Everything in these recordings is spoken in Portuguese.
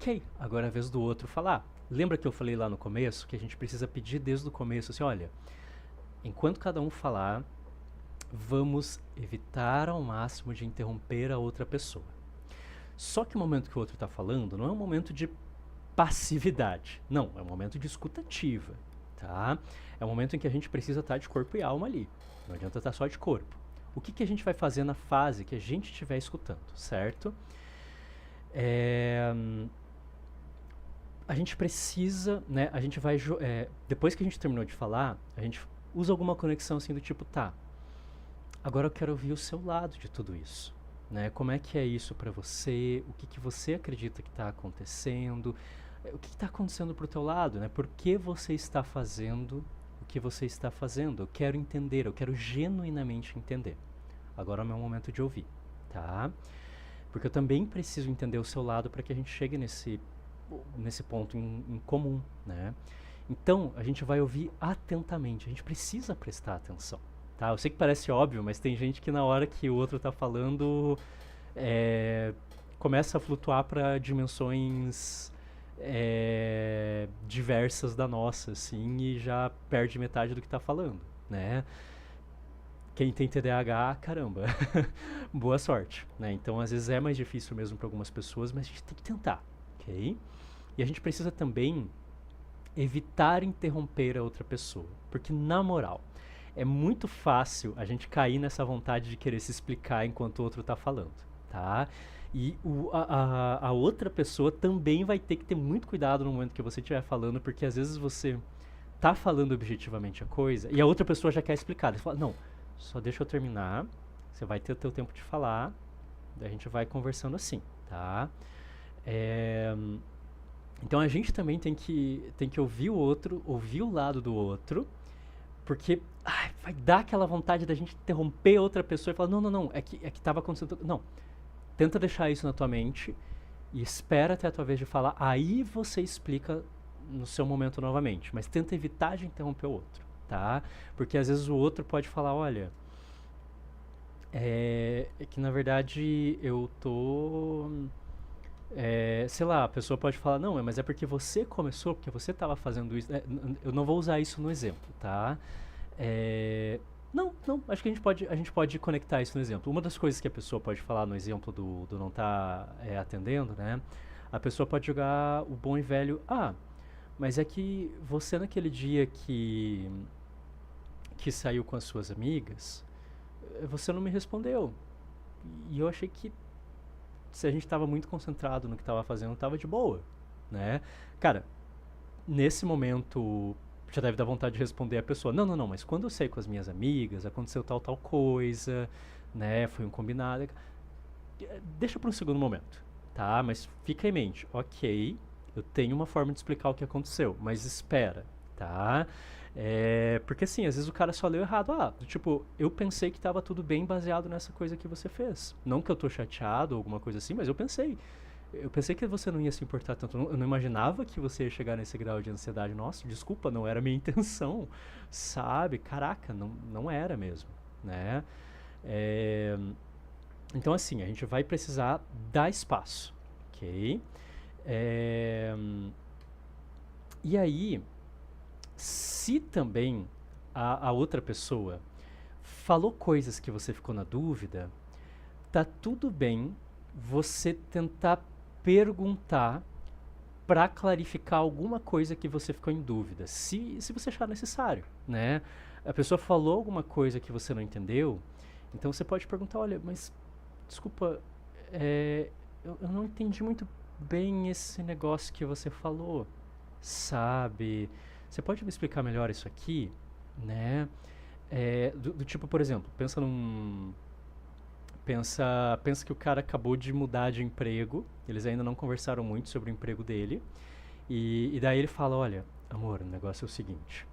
Ok, agora é a vez do outro falar. Lembra que eu falei lá no começo que a gente precisa pedir desde o começo assim, olha, enquanto cada um falar, vamos evitar ao máximo de interromper a outra pessoa. Só que o momento que o outro está falando não é um momento de passividade. Não, é um momento de escutativa, tá? É um momento em que a gente precisa estar de corpo e alma ali. Não adianta estar só de corpo. O que a gente vai fazer na fase que a gente estiver escutando, certo? É, a gente precisa, né? A gente vai. Depois que a gente terminou de falar, a gente usa alguma conexão assim do tipo, tá, agora eu quero ouvir o seu lado de tudo isso. Né? Como é que é isso para você? O que você acredita que está acontecendo? O que está acontecendo pro teu lado? Né? Por que você está fazendo o que você está fazendo? Eu quero entender, eu quero genuinamente entender. Agora é o meu momento de ouvir, tá? Porque eu também preciso entender o seu lado para que a gente chegue nesse ponto em comum, né? Então, a gente vai ouvir atentamente, a gente precisa prestar atenção. Tá? Eu sei que parece óbvio, mas tem gente que na hora que o outro tá falando é, começa a flutuar para dimensões diversas da nossa, assim, e já perde metade do que tá falando, né? Quem tem TDAH, caramba, boa sorte, né? Então, às vezes é mais difícil mesmo para algumas pessoas, mas a gente tem que tentar, ok? E a gente precisa também evitar interromper a outra pessoa, porque na moral, é muito fácil a gente cair nessa vontade de querer se explicar enquanto o outro está falando, tá? E a outra pessoa também vai ter que ter muito cuidado no momento que você estiver falando, porque às vezes você tá falando objetivamente a coisa e a outra pessoa já quer explicar. Você fala, não, só deixa eu terminar, você vai ter o teu tempo de falar, daí a gente vai conversando assim, tá? É, então a gente também tem que ouvir o outro, ouvir o lado do outro, porque vai dar aquela vontade da gente interromper outra pessoa e falar, não, não, não, é que tava acontecendo. Não, tenta deixar isso na tua mente e espera até a tua vez de falar, aí você explica no seu momento novamente, mas tenta evitar de interromper o outro, tá? Porque às vezes o outro pode falar, olha, é que na verdade eu tô. Sei lá, a pessoa pode falar, não, mas é porque você começou, porque você estava fazendo isso. Eu não vou usar isso no exemplo, tá? Não, não, acho que a gente pode conectar isso no exemplo. Uma das coisas que a pessoa pode falar no exemplo do não estar atendendo, né? A pessoa pode jogar o bom e velho, mas é que você naquele dia que saiu com as suas amigas, você não me respondeu. E eu achei que se a gente estava muito concentrado no que estava fazendo, estava de boa, né? Cara, nesse momento já deve dar vontade de responder a pessoa, não, não, não, mas quando eu saí com as minhas amigas, aconteceu tal coisa, né? Foi um combinado. Deixa para um segundo momento, tá? Mas fica em mente, ok, eu tenho uma forma de explicar o que aconteceu, mas espera, tá? Porque assim, às vezes o cara só leu errado. Tipo, eu pensei que tava tudo bem baseado nessa coisa que você fez. Não que eu tô chateado ou alguma coisa assim, mas eu pensei. Eu pensei que você não ia se importar tanto. Eu não imaginava que você ia chegar nesse grau de ansiedade. Nossa, desculpa, não era a minha intenção. Sabe? Caraca, não era mesmo, né? É, Então, assim, a gente vai precisar dar espaço, ok? É, E aí, se também a outra pessoa falou coisas que você ficou na dúvida, tá tudo bem você tentar perguntar para clarificar alguma coisa que você ficou em dúvida, se você achar necessário, né? A pessoa falou alguma coisa que você não entendeu, então você pode perguntar, olha, mas desculpa, eu não entendi muito bem esse negócio que você falou, sabe? Você pode me explicar melhor isso aqui, né? Do tipo, por exemplo, pensa que o cara acabou de mudar de emprego, eles ainda não conversaram muito sobre o emprego dele, e daí ele fala, olha, amor, o negócio é o seguinte,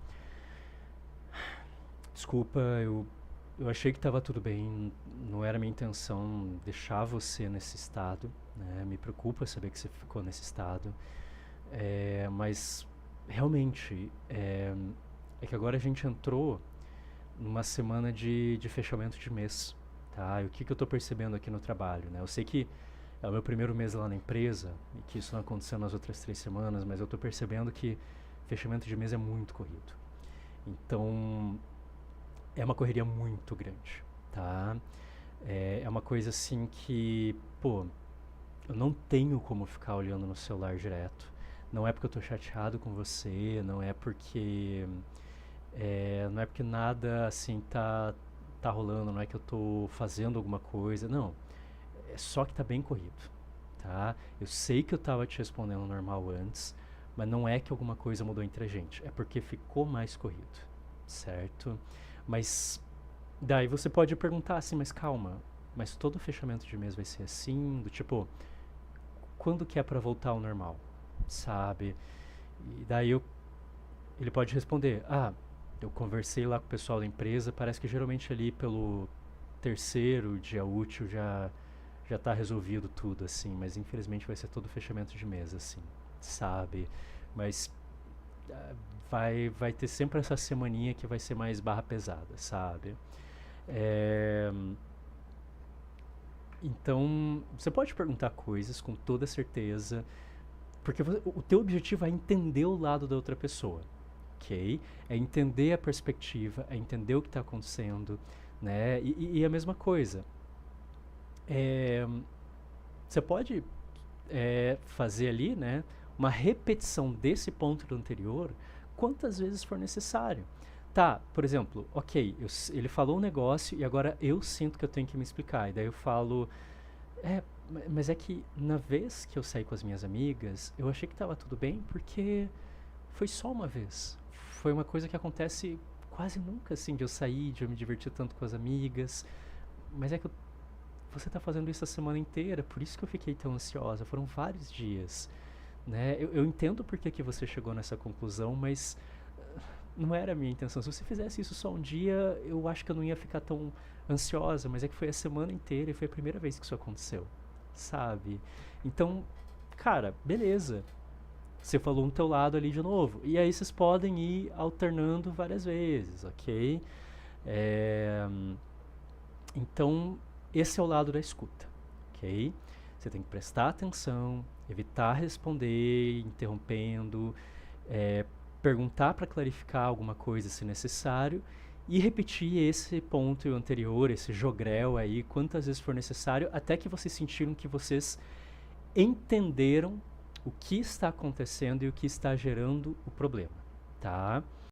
desculpa, eu achei que estava tudo bem, não era minha intenção deixar você nesse estado, né? Me preocupa saber que você ficou nesse estado, mas realmente é que agora a gente entrou numa semana de fechamento de mês, tá? E o que eu tô percebendo aqui no trabalho, né? Eu sei que É o meu primeiro mês lá na empresa, e que isso não aconteceu nas outras 3 semanas, mas eu tô percebendo que fechamento de mês é muito corrido. Então, é uma correria muito grande, tá? É uma coisa assim que, pô, eu não tenho como ficar olhando no celular direto. Não é porque eu tô chateado com você, não é porque nada assim tá rolando, não é que eu tô fazendo alguma coisa, não. É só que tá bem corrido, tá? Eu sei que eu tava te respondendo normal antes, mas não é que alguma coisa mudou entre a gente, é porque ficou mais corrido, certo? Mas daí você pode perguntar assim, mas calma, mas todo fechamento de mês vai ser assim, do tipo, quando que é pra voltar ao normal, sabe? E daí ele pode responder, eu conversei lá com o pessoal da empresa, parece que geralmente ali pelo terceiro dia útil já tá resolvido tudo, assim, mas infelizmente vai ser todo fechamento de mês, assim, sabe? Mas ah, vai ter sempre essa semaninha que vai ser mais barra pesada, sabe? É, então, você pode perguntar coisas com toda certeza, porque o teu objetivo é entender o lado da outra pessoa, ok? É entender a perspectiva, é entender o que está acontecendo, né? E a mesma coisa, é, você pode fazer ali, né, uma repetição desse ponto do anterior quantas vezes for necessário. Tá, por exemplo, ok, ele falou um negócio e agora eu sinto que eu tenho que me explicar. E daí eu falo, é, mas é que na vez que eu saí com as minhas amigas, eu achei que tava tudo bem porque foi só uma vez. Foi uma coisa que acontece quase nunca, assim, de eu sair, de eu me divertir tanto com as amigas. Mas é que você tá fazendo isso a semana inteira, por isso que eu fiquei tão ansiosa. Foram vários dias, né? Eu entendo por que você chegou nessa conclusão, mas não era a minha intenção. Se você fizesse isso só um dia, eu acho que eu não ia ficar tão ansiosa, mas é que foi a semana inteira e foi a primeira vez que isso aconteceu, sabe? Então, cara, beleza. Você falou no teu lado ali de novo. E aí vocês podem ir alternando várias vezes, ok? É, então, esse é o lado da escuta, ok? Você tem que prestar atenção, evitar responder interrompendo, é, perguntar para clarificar alguma coisa se necessário e repetir esse ponto e o anterior, esse jogrel aí, quantas vezes for necessário, até que vocês sentiram que vocês entenderam o que está acontecendo e o que está gerando o problema, tá?